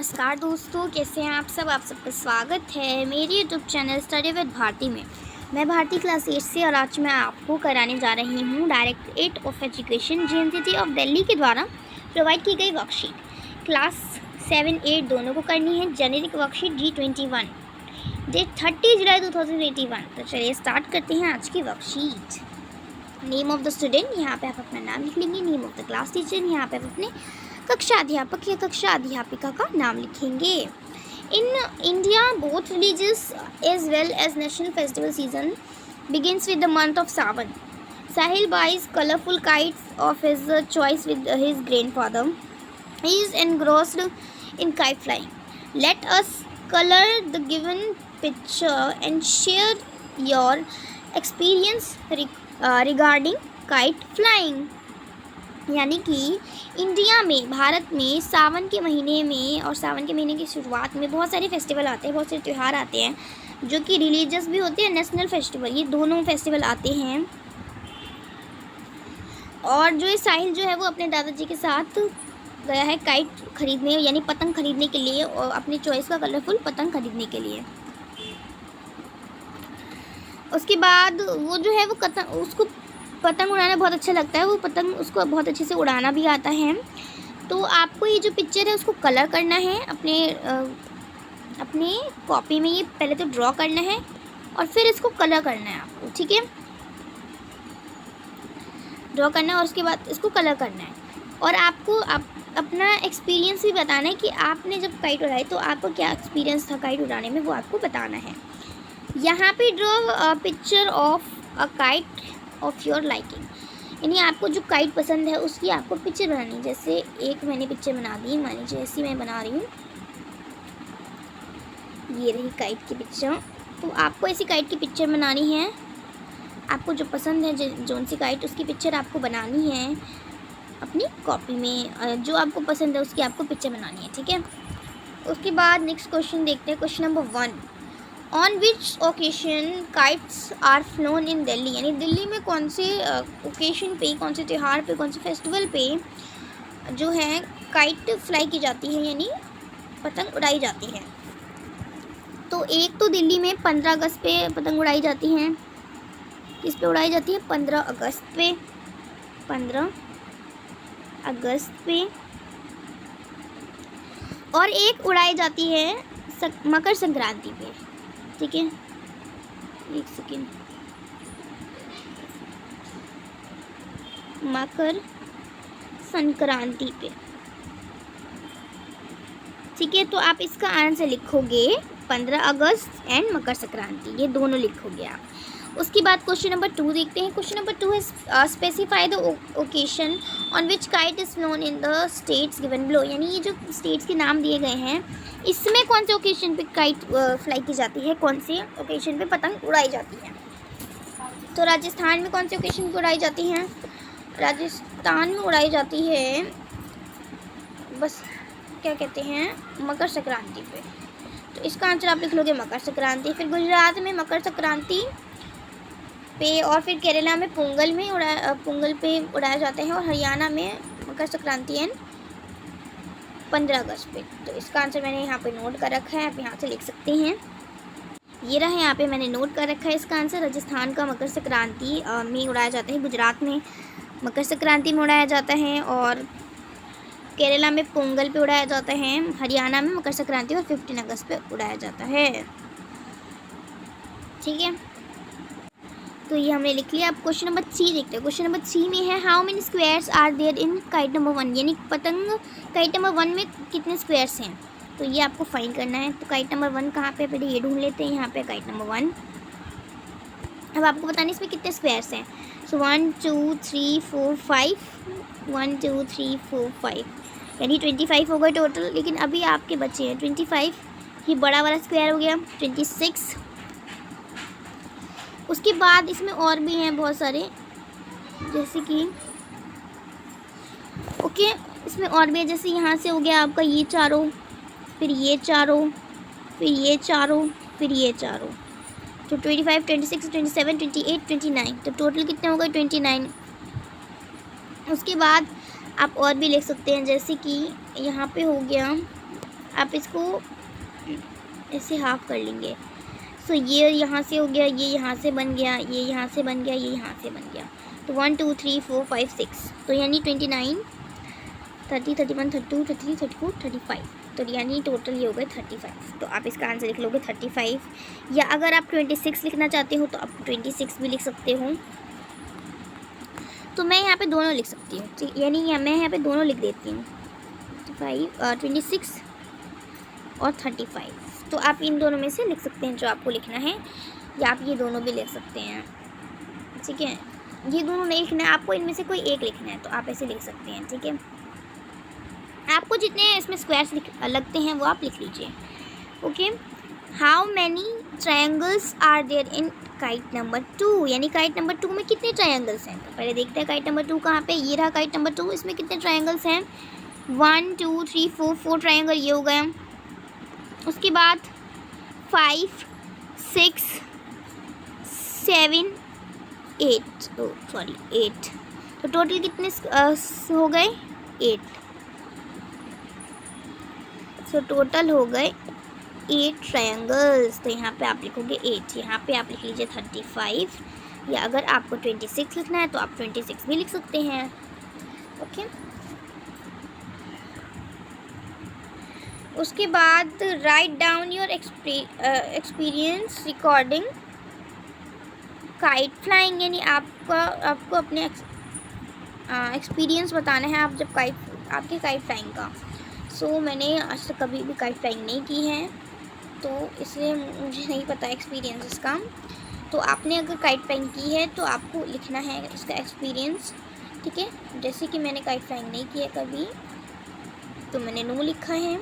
नमस्कार दोस्तों, कैसे हैं आप सब। आप सबका स्वागत है मेरे YouTube channel study with Bharti में। मैं भारती क्लास 8 से और आज मैं आपको कराने जा रही हूँ directorate of education JNCT of Delhi के द्वारा प्रोवाइड की गई वर्कशीट। क्लास 7, 8 दोनों को करनी है। जेनेरिक वर्कशीट G21, डेट 30 जुलाई 2021। तो चलिए स्टार्ट करते हैं आज की worksheet. Name of the student, यहाँ पे आप अपना नाम लिख लेंगे। Name of the class teacher, यहाँ पे आप अपने कक्षा अध्यापक या कक्षा अध्यापिका का नाम लिखेंगे। In India both religious as well as national festival season begins with the month of Sawan. Sahil buys colorful kites of his choice with his grandfather. He is engrossed in kite flying. Let us color the given picture and share your experience regarding kite flying. यानी कि India में, भारत में सावन के महीने में और सावन के महीने की शुरुआत में बहुत सारे फेस्टिवल आते हैं, बहुत सारे त्यौहार आते हैं जो कि रिलीजियस भी होते हैं, नेशनल फेस्टिवल, ये दोनों फेस्टिवल आते हैं। और जो ये साहिल जो है वो अपने दादाजी के साथ गया है काइट खरीदने, यानी पतंग खरीदने के लिए, और अपनी चॉइस का कलरफुल पतंग खरीदने के लिए। उसके बाद वो जो है वो उसको पतंग उड़ाना बहुत अच्छा लगता है, वो पतंग उसको बहुत अच्छे से उड़ाना भी आता है। तो आपको ये जो पिक्चर है उसको कलर करना है अपने कॉपी में। ये पहले तो ड्रॉ करना है और फिर इसको कलर करना है आपको, ठीक है। ड्रॉ करना है और उसके बाद इसको कलर करना है। और आपको अपना एक्सपीरियंस भी बताना है कि आपने जब काइट उड़ाई तो आपको क्या एक्सपीरियंस था काइट उड़ाने में, वो आपको बताना है। यहाँ पे draw picture of a kite of your liking, यानी आपको जो काइट पसंद है उसकी आपको पिक्चर बनानी है। जैसे एक मैंने पिक्चर बना दी, मान लीजिए ऐसी मैं बना रही हूँ, ये रही काइट की पिक्चर। तो आपको ऐसी काइट की पिक्चर बनानी है। आपको जो पसंद है जोन सी काइट, उसकी पिक्चर आपको बनानी है अपनी कॉपी में। जो आपको पसंद है उसकी आपको पिक्चर बनानी है, ठीक है। उसके बाद नेक्स्ट क्वेश्चन देखते हैं। Question number 1, on which occasion kites are flown in Delhi, यानी दिल्ली में कौन से ओकेशन पे, कौन से त्यौहार पे, कौन से फेस्टिवल पे जो है काइट फ्लाई की जाती है, यानी पतंग उड़ाई जाती है। तो एक तो दिल्ली में 15 अगस्त पे पतंग उड़ाई जाती हैं। किस पे उड़ाई जाती है? 15 अगस्त पे। 15 अगस्त पे। और एक उड़ाई जाती है मकर संक्रांति पे, ठीक है। एक सेकेंड, मकर संक्रांति पे, ठीक है। तो आप इसका आंसर लिखोगे 15 अगस्त एंड मकर संक्रांति, ये दोनों लिखोगे आप। उसके बाद क्वेश्चन नंबर 2 देखते हैं। क्वेश्चन नंबर 2 है specify the occasion on which kite is flown in the states given below, यानी ये जो स्टेट्स के नाम दिए गए हैं इसमें कौन से ओकेशन पे काइट फ्लाई की जाती है, कौन से ओकेशन पे पतंग उड़ाई जाती है। तो राजस्थान में कौन से ओकेशन पे उड़ाई जाती हैं? राजस्थान में उड़ाई जाती है, बस क्या कहते हैं, मकर संक्रांति पे। तो इसका आंसर आप लिख लोगे मकर संक्रांति। फिर गुजरात में मकर संक्रांति पे, और फिर केरला में पोंगल पे उड़ाया जाता है, और हरियाणा में मकर संक्रांति एंड 15 अगस्त पे। तो इसका आंसर मैंने यहाँ पे नोट कर रखा है, आप यहाँ से लिख सकते हैं। ये रहा, यहाँ पे मैंने नोट कर रखा है इसका आंसर। राजस्थान का मकर संक्रांति में उड़ाया जाता है, गुजरात में मकर संक्रांति में उड़ाया जाता है, और केरला में पोंगल पे उड़ाया जाता है, हरियाणा में मकर संक्रांति और 15 अगस्त पे उड़ाया जाता है, ठीक है। तो ये हमने लिख लिया। अब क्वेश्चन नंबर 3 देखते हैं। क्वेश्चन नंबर 3 में है how many squares are there in kite number 1, यानी पतंग काइट नंबर 1 में कितने स्क्वायर्स हैं, तो ये आपको फाइंड करना है। तो काइट नंबर 1 कहाँ पे, पहले ये ढूंढ लेते हैं। यहाँ पे काइट नंबर 1। अब आपको बताना इसमें कितने स्क्वायर्स हैं। सो 1 2 3 4 5, 1 2 3 4 5, यानी 25 हो गए टोटल। लेकिन अभी आपके बचे हैं 25, ये बड़ा वाला स्क्वायर हो गया 26। उसके बाद इसमें और भी हैं बहुत सारे, जैसे कि ओके, इसमें और भी है, जैसे यहाँ से हो गया आपका ये चारों, फिर ये चारों, फिर ये चारों, फिर ये चारों। तो 25, 26, 27, 28, 29, तो टोटल कितने हो गए? 29। उसके बाद आप और भी लिख सकते हैं, जैसे कि यहाँ पे हो गया आप इसको ऐसे हाफ कर लेंगे। सो ये यहाँ से हो गया, ये यहाँ से बन गया, ये यहाँ से बन गया, ये यहाँ से बन गया। तो 1 2 3 4 5 6, तो यानी 29 30 31 32 33 34 35, तो यानी टोटल ये हो गए 35। तो आप इसका आंसर लिख लोगे 35, या अगर आप 26 लिखना चाहते हो तो आप 26 भी लिख सकते हो। तो मैं यहाँ पे दोनों लिख सकती हूँ, ठीक, यानी मैं यहाँ पे दोनों लिख देती हूँ, 26 और 35। तो आप इन दोनों में से लिख सकते हैं जो आपको लिखना है, या आप ये दोनों भी लिख सकते हैं, ठीक है। ये दोनों नहीं लिखना है आपको, इनमें से कोई एक लिखना है, तो आप ऐसे लिख सकते हैं, ठीक है। आपको जितने इसमें स्क्वायर्स लगते हैं वो आप लिख लीजिए। Okay, how many triangles are there in kite number 2, यानी काइट नंबर 2 में कितने ट्रायंगल्स हैं। तो पहले देखते हैं काइट नंबर 2 कहाँ पे, ये रहा काइट नंबर 2, इसमें कितने ट्रायंगल्स हैं, 1 2 3 4 ट्रायंगल ये हो गए। उसके बाद 5 6 7 8, सॉरी 8, तो टोटल कितने हो गए 8। सो टोटल हो गए 8 ट्रायंगल्स। तो यहाँ पे आप लिखोगे 8, यहाँ पे आप लिख लीजिए 35, या अगर आपको 26 लिखना है तो आप 26 भी लिख सकते हैं। ओके, उसके बाद write down your experience recording kite flying, यानी आपको अपने एक्सपीरियंस बताना है आप जब आपके काइट फ्लाइंग का। सो मैंने आज तक कभी भी काइट फ्लाइंग नहीं की है, तो इसलिए मुझे नहीं पता एक्सपीरियंस इसका। तो आपने अगर काइट फ्लाइंग की है तो आपको लिखना है इसका एक्सपीरियंस, ठीक है। जैसे कि मैंने काइट फ्लाइंग नहीं की है कभी, तो मैंने नो लिखा है।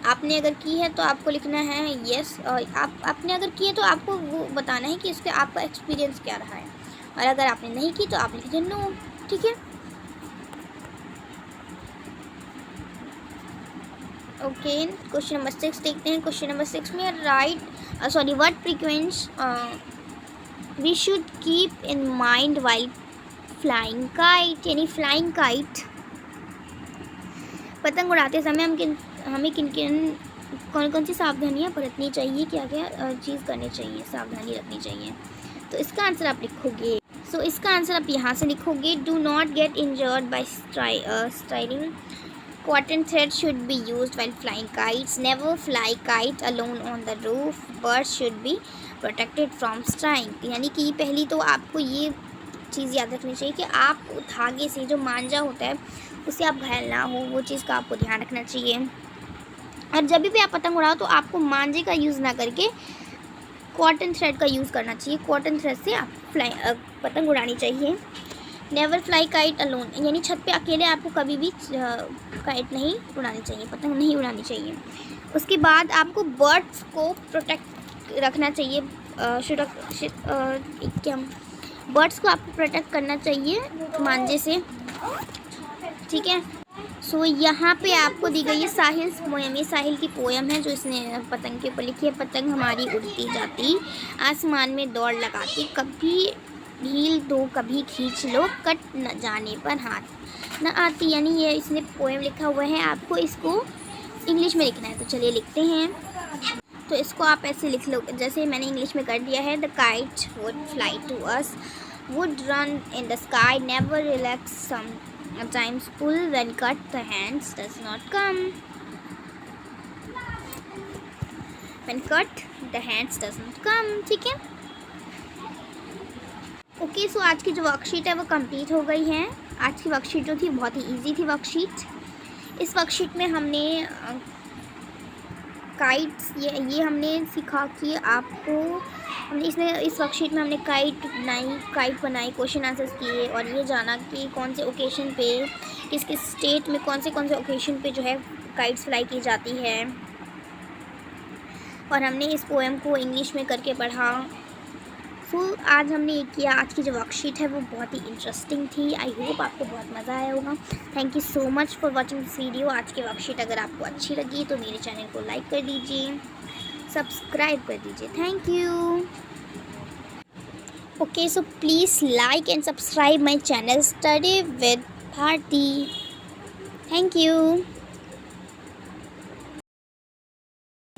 आपने अगर की है तो आपको लिखना है यस, और आपने अगर की है तो आपको वो बताना है कि इसका आपका एक्सपीरियंस क्या रहा है, और अगर आपने नहीं की तो आप लिख दीजिए नो, ठीक है। ओके, क्वेश्चन नंबर 6 देखते हैं। क्वेश्चन नंबर 6 में what frequents we should keep in mind while flying kite, यानी फ्लाइंग काइट पतंग उड़ाते समय हमें कौन सी सावधानियाँ बरतनी चाहिए, क्या क्या चीज़ करनी चाहिए, सावधानी रखनी चाहिए। तो इसका आंसर आप लिखोगे, सो इसका आंसर आप यहाँ से लिखोगे, do not get injured by striding, cotton thread should be used while flying kites, never fly kite alone on the roof, birds should be protected from sting। यानी कि पहली तो आपको ये चीज़ याद रखनी चाहिए कि आप धागे से जो मांझा होता है उससे आप घायल ना हो, वो चीज़ का आपको ध्यान रखना चाहिए। और जब भी आप पतंग उड़ाओ तो आपको मांझे का यूज़ ना करके कॉटन थ्रेड का यूज़ करना चाहिए, कॉटन थ्रेड से आप पतंग उड़ानी चाहिए। नेवर फ्लाई काइट अलोन, यानी छत पे अकेले आपको कभी भी काइट नहीं उड़ानी चाहिए, पतंग नहीं उड़ानी चाहिए। उसके बाद आपको बर्ड्स को प्रोटेक्ट रखना चाहिए, बर्ड्स को आपको प्रोटेक्ट करना चाहिए मांझे से, ठीक है। सो यहाँ पे आपको दी गई है साहिल पोयम, ये साहिल की पोयम है जो इसने पतंग के ऊपर लिखी है। पतंग हमारी उड़ती जाती आसमान में दौड़ लगाती, कभी ढील दो कभी खींच लो, कट न जाने पर हाथ न आती, यानी ये इसने पोएम लिखा हुआ है, आपको इसको इंग्लिश में लिखना है। तो चलिए लिखते हैं। तो इसको आप ऐसे लिख लो जैसे मैंने इंग्लिश में कर दिया है। The kite would fly to us, would run in the sky, never relax, sometimes pull, when cut the hands does not come, when cut the hands does not come, ठीक है। ओके, सो आज की जो worksheet है वो complete हो गई है। आज की वर्कशीट जो थी बहुत ही इजी थी वर्कशीट। इस वर्कशीट में हमने काइट्स ये हमने सीखा कि आपको इस वर्कशीट में हमने काइट बनाई, क्वेश्चन आंसर्स किए, और ये जाना कि कौन से ओकेशन पे किस किस स्टेट में कौन से ओकेशन पे जो है काइट्स फ्लाई की जाती है, और हमने इस पोएम को इंग्लिश में करके पढ़ा। सो आज हमने ये किया। आज की जो वर्कशीट है वो बहुत ही इंटरेस्टिंग थी। आई होप आपको बहुत मज़ा आया होगा। Thank you so much for watching this video. आज की वर्कशीट अगर आपको अच्छी लगी तो मेरे चैनल को लाइक कर दीजिए, सब्सक्राइब कर दीजिए। Thank you. Okay, so please like and subscribe my channel study with Bharti. Thank you.